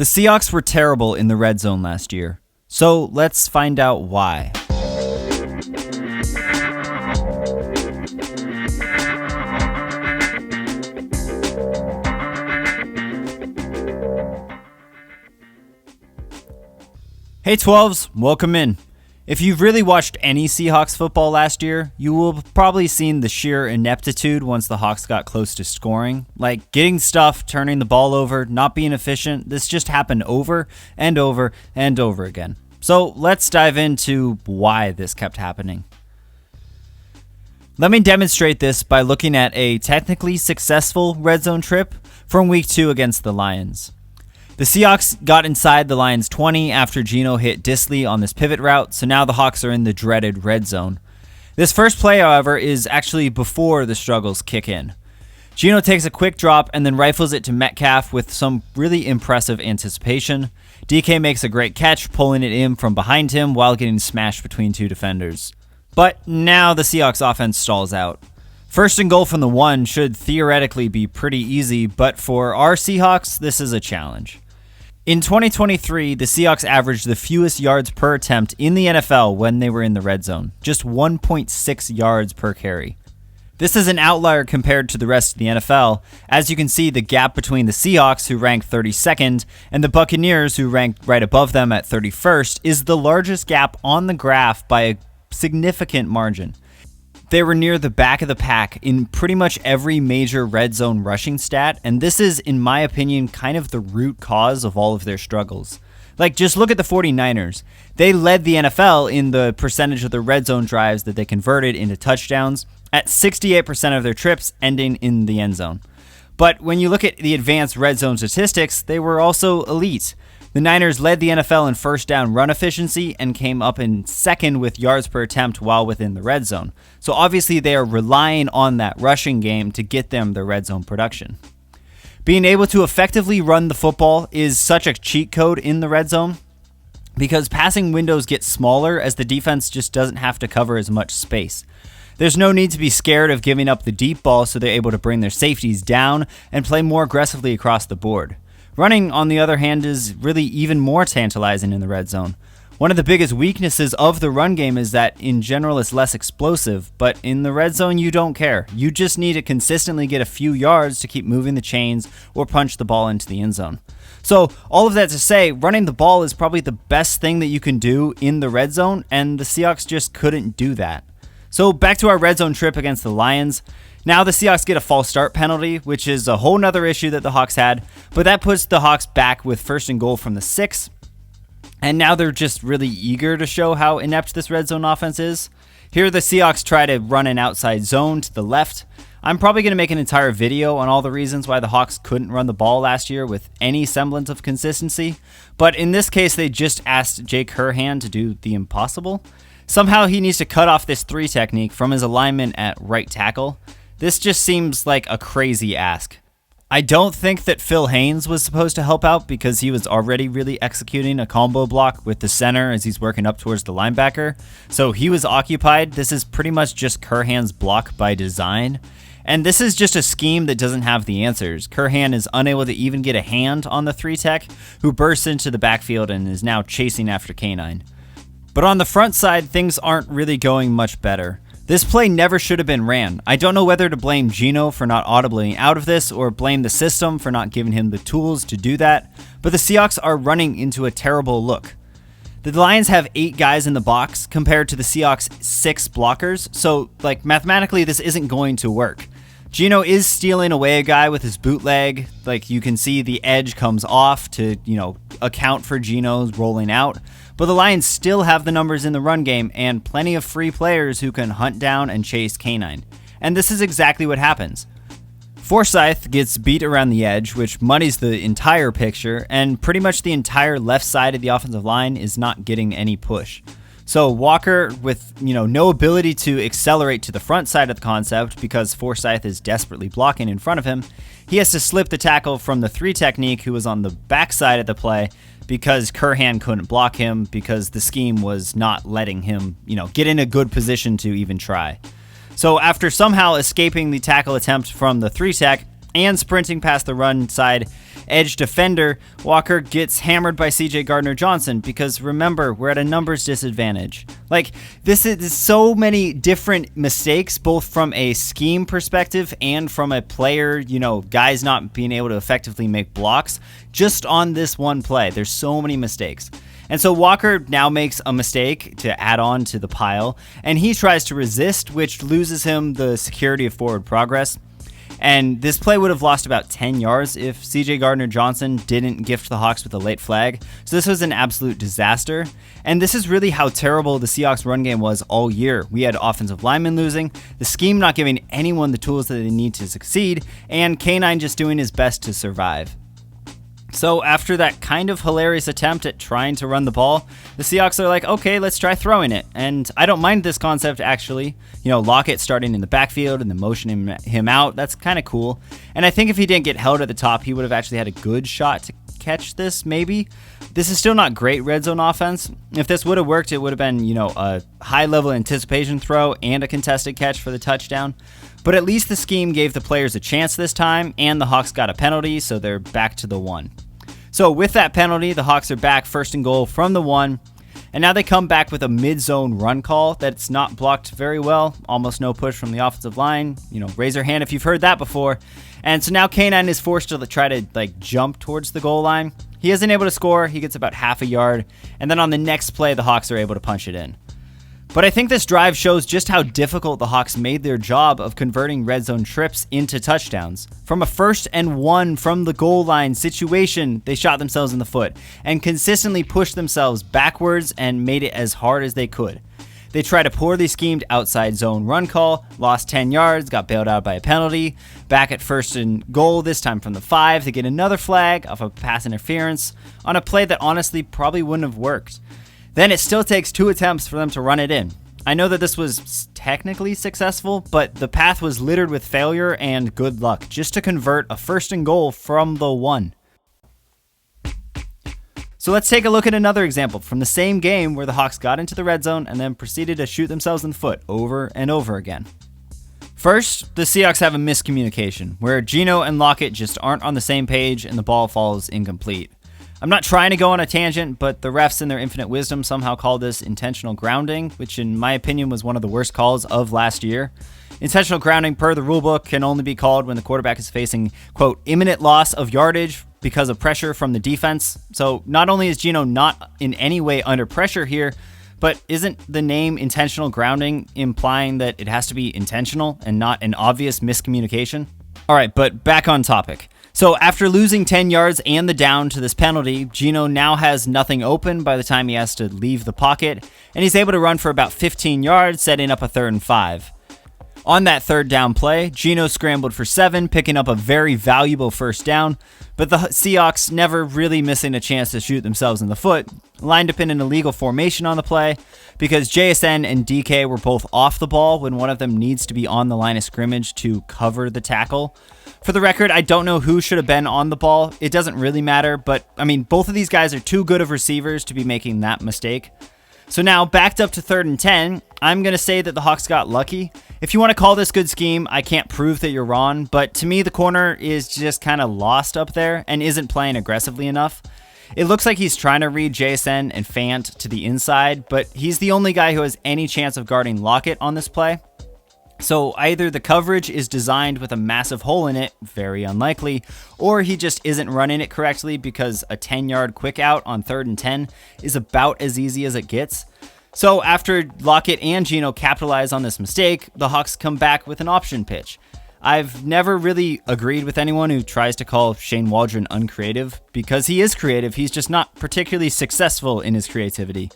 The Seahawks were terrible in the red zone last year, so let's find out why. Hey 12s, welcome in. If you've really watched any Seahawks football last year, you will have probably seen the sheer ineptitude once the Hawks got close to scoring. Like getting stuffed, turning the ball over, not being efficient. This just happened over and over and over again. So let's dive into why this kept happening. Let me demonstrate this by looking at a technically successful red zone trip from week 2 against the Lions. The Seahawks got inside the Lions 20 after Geno hit Disley on this pivot route, so now the Hawks are in the dreaded red zone. This first play, however, is actually before the struggles kick in. Geno takes a quick drop and then rifles it to Metcalf with some really impressive anticipation. DK makes a great catch, pulling it in from behind him while getting smashed between two defenders. But now the Seahawks offense stalls out. First and goal from the 1 should theoretically be pretty easy, but for our Seahawks, this is a challenge. In 2023, the Seahawks averaged the fewest yards per attempt in the NFL when they were in the red zone, just 1.6 yards per carry. This is an outlier compared to the rest of the NFL. As you can see, the gap between the Seahawks, who ranked 32nd, and the Buccaneers, who ranked right above them at 31st, is the largest gap on the graph by a significant margin. They were near the back of the pack in pretty much every major red zone rushing stat, and this is, in my opinion, kind of the root cause of all of their struggles. Like, just look at the 49ers. They led the NFL in the percentage of the red zone drives that they converted into touchdowns, at 68% of their trips ending in the end zone. But when you look at the advanced red zone statistics, they were also elite. The Niners led the NFL in first down run efficiency and came up in second with yards per attempt while within the red zone. So obviously they are relying on that rushing game to get them their red zone production. Being able to effectively run the football is such a cheat code in the red zone because passing windows get smaller as the defense just doesn't have to cover as much space. There's no need to be scared of giving up the deep ball, so they're able to bring their safeties down and play more aggressively across the board. Running, on the other hand, is really even more tantalizing in the red zone. One of the biggest weaknesses of the run game is that in general it's less explosive, but in the red zone you don't care. You just need to consistently get a few yards to keep moving the chains or punch the ball into the end zone. So all of that to say, running the ball is probably the best thing that you can do in the red zone, and the Seahawks just couldn't do that. So back to our red zone trip against the Lions. Now the Seahawks get a false start penalty, which is a whole nother issue that the Hawks had, but that puts the Hawks back with first and goal from the 6, and now they're just really eager to show how inept this red zone offense is. Here the Seahawks try to run an outside zone to the left. I'm probably going to make an entire video on all the reasons why the Hawks couldn't run the ball last year with any semblance of consistency, but in this case they just asked Jake Curhan to do the impossible. Somehow he needs to cut off this 3 technique from his alignment at right tackle. This just seems like a crazy ask. I don't think that Phil Haynes was supposed to help out because he was already really executing a combo block with the center as he's working up towards the linebacker. So he was occupied. This is pretty much just Curhan's block by design. And this is just a scheme that doesn't have the answers. Curhan is unable to even get a hand on the 3 tech, who bursts into the backfield and is now chasing after K9. But on the front side, things aren't really going much better. This play never should have been ran. I don't know whether to blame Geno for not audibly out of this or blame the system for not giving him the tools to do that, but the Seahawks are running into a terrible look. The Lions have 8 guys in the box compared to the Seahawks' 6 blockers, so mathematically this isn't going to work. Geno is stealing away a guy with his bootleg. You can see the edge comes off to, account for Geno's rolling out. But the Lions still have the numbers in the run game and plenty of free players who can hunt down and chase K9. And this is exactly what happens. Forsyth gets beat around the edge, which muddies the entire picture, and pretty much the entire left side of the offensive line is not getting any push. So Walker, with no ability to accelerate to the front side of the concept because Forsyth is desperately blocking in front of him, he has to slip the tackle from the 3 technique, who was on the back side of the play, because Curhan couldn't block him because the scheme was not letting him, get in a good position to even try. So after somehow escaping the tackle attempt from the 3 tech and sprinting past the run side, edge defender, Walker gets hammered by CJ Gardner-Johnson because remember, we're at a numbers disadvantage. Like, this is so many different mistakes, both from a scheme perspective and from a player, guys not being able to effectively make blocks just on this one play. There's so many mistakes. And so Walker now makes a mistake to add on to the pile, and he tries to resist, which loses him the security of forward progress. And this play would have lost about 10 yards if CJ Gardner-Johnson didn't gift the Hawks with a late flag. So this was an absolute disaster. And this is really how terrible the Seahawks run game was all year. We had offensive linemen losing, the scheme not giving anyone the tools that they need to succeed, and K9 just doing his best to survive. So after that kind of hilarious attempt at trying to run the ball, the Seahawks are like, okay, let's try throwing it. And I don't mind this concept, actually. Lockett starting in the backfield and then motioning him out. That's kind of cool. And I think if he didn't get held at the top, he would have actually had a good shot to catch this, maybe. This is still not great red zone offense. If this would have worked, it would have been, a high-level anticipation throw and a contested catch for the touchdown. But at least the scheme gave the players a chance this time, and the Hawks got a penalty, so they're back to the 1. So with that penalty, the Hawks are back first and goal from the 1, and now they come back with a mid-zone run call that's not blocked very well, almost no push from the offensive line. Raise your hand if you've heard that before. And so now K9 is forced to try to jump towards the goal line. He isn't able to score, he gets about half a yard, and then on the next play, the Hawks are able to punch it in. But I think this drive shows just how difficult the Hawks made their job of converting red zone trips into touchdowns. From a 1st and 1 from the goal line situation, they shot themselves in the foot and consistently pushed themselves backwards and made it as hard as they could. They tried a poorly schemed outside zone run call, lost 10 yards, got bailed out by a penalty, back at 1st and goal, this time from the 5, they get another flag off of pass interference on a play that honestly probably wouldn't have worked. Then it still takes 2 attempts for them to run it in. I know that this was technically successful, but the path was littered with failure and good luck just to convert a 1st and goal from the 1. So let's take a look at another example from the same game where the Hawks got into the red zone and then proceeded to shoot themselves in the foot over and over again. First, the Seahawks have a miscommunication where Geno and Lockett just aren't on the same page and the ball falls incomplete. I'm not trying to go on a tangent, but the refs in their infinite wisdom somehow called this intentional grounding, which in my opinion was one of the worst calls of last year. Intentional grounding per the rulebook can only be called when the quarterback is facing, quote, imminent loss of yardage because of pressure from the defense. So not only is Geno not in any way under pressure here, but isn't the name intentional grounding implying that it has to be intentional and not an obvious miscommunication? All right, but back on topic. So after losing 10 yards and the down to this penalty, Geno now has nothing open by the time he has to leave the pocket, and he's able to run for about 15 yards, setting up a 3rd and 5. On that 3rd down play, Geno scrambled for 7, picking up a very valuable 1st down, but the Seahawks, never really missing a chance to shoot themselves in the foot, lined up in an illegal formation on the play because JSN and DK were both off the ball when one of them needs to be on the line of scrimmage to cover the tackle. For the record, I don't know who should have been on the ball. It doesn't really matter, but both of these guys are too good of receivers to be making that mistake. So now, backed up to 3rd and 10, I'm going to say that the Hawks got lucky. If you want to call this good scheme, I can't prove that you're wrong, but to me, the corner is just kind of lost up there and isn't playing aggressively enough. It looks like he's trying to read JSN and Fant to the inside, but he's the only guy who has any chance of guarding Lockett on this play. So either the coverage is designed with a massive hole in it, very unlikely, or he just isn't running it correctly because a 10-yard quick out on 3rd and 10 is about as easy as it gets. So after Lockett and Geno capitalize on this mistake, the Hawks come back with an option pitch. I've never really agreed with anyone who tries to call Shane Waldron uncreative because he is creative, he's just not particularly successful in his creativity.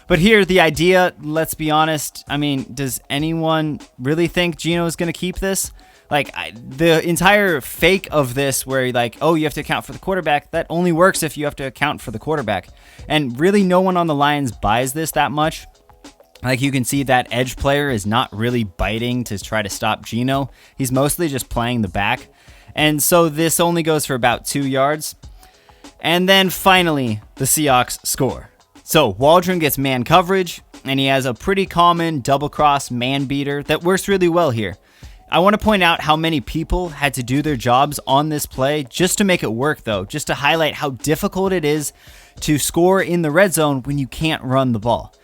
But here, the idea, let's be honest, does anyone really think Geno is going to keep this? The entire fake of this where you have to account for the quarterback, that only works if you have to account for the quarterback. And really no one on the Lions buys this that much. You can see that edge player is not really biting to try to stop Geno. He's mostly just playing the back. And so this only goes for about 2 yards. And then finally, the Seahawks score. So Waldron gets man coverage, and he has a pretty common double-cross man beater that works really well here. I want to point out how many people had to do their jobs on this play just to make it work, though, just to highlight how difficult it is to score in the red zone when you can't run the ball.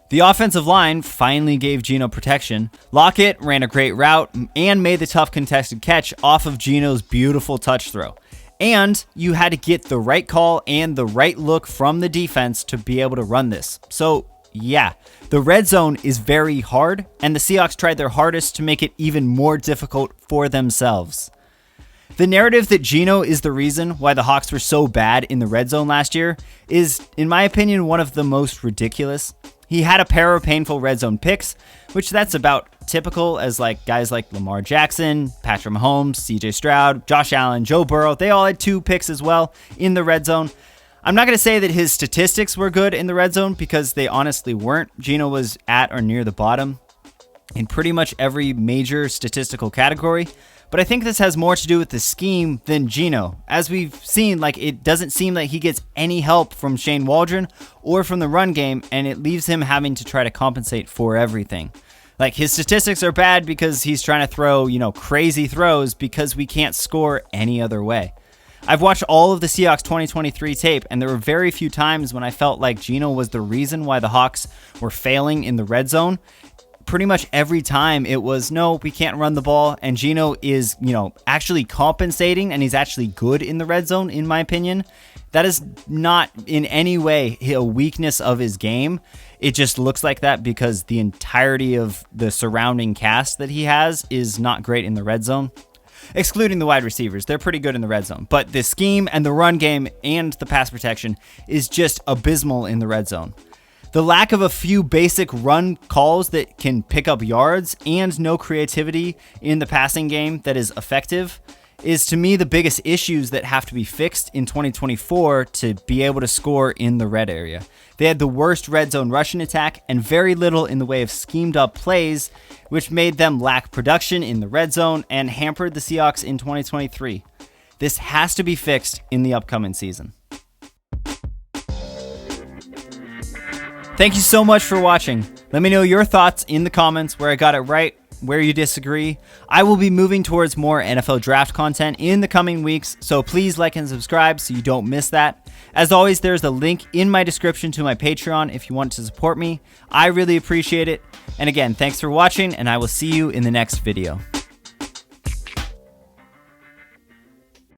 The offensive line finally gave Geno protection. Lockett ran a great route and made the tough contested catch off of Geno's beautiful touch throw. And you had to get the right call and the right look from the defense to be able to run this. So yeah, the red zone is very hard, and the Seahawks tried their hardest to make it even more difficult for themselves. The narrative that Geno is the reason why the Hawks were so bad in the red zone last year is, in my opinion, one of the most ridiculous. He had a pair of painful red zone picks, which that's about typical as guys like Lamar Jackson, Patrick Mahomes, CJ Stroud, Josh Allen, Joe Burrow. They all had 2 picks as well in the red zone. I'm not going to say that his statistics were good in the red zone because they honestly weren't. Geno was at or near the bottom in pretty much every major statistical category. But I think this has more to do with the scheme than Geno. As we've seen, it doesn't seem like he gets any help from Shane Waldron or from the run game, and it leaves him having to try to compensate for everything. His statistics are bad because he's trying to throw, crazy throws because we can't score any other way. I've watched all of the Seahawks 2023 tape, and there were very few times when I felt like Geno was the reason why the Hawks were failing in the red zone. Pretty much every time it was, no, we can't run the ball, and Geno is, actually compensating, and he's actually good in the red zone, in my opinion. That is not in any way a weakness of his game. It just looks like that because the entirety of the surrounding cast that he has is not great in the red zone. Excluding the wide receivers, they're pretty good in the red zone. But the scheme and the run game and the pass protection is just abysmal in the red zone. The lack of a few basic run calls that can pick up yards and no creativity in the passing game that is effective is, to me, the biggest issues that have to be fixed in 2024 to be able to score in the red area. They had the worst red zone rushing attack and very little in the way of schemed up plays, which made them lack production in the red zone and hampered the Seahawks in 2023. This has to be fixed in the upcoming season. Thank you so much for watching. Let me know your thoughts in the comments, where I got it right, where you disagree. I will be moving towards more NFL draft content in the coming weeks, so please like and subscribe so you don't miss that. As always, there's a link in my description to my Patreon if you want to support me. I really appreciate it. And again, thanks for watching, and I will see you in the next video.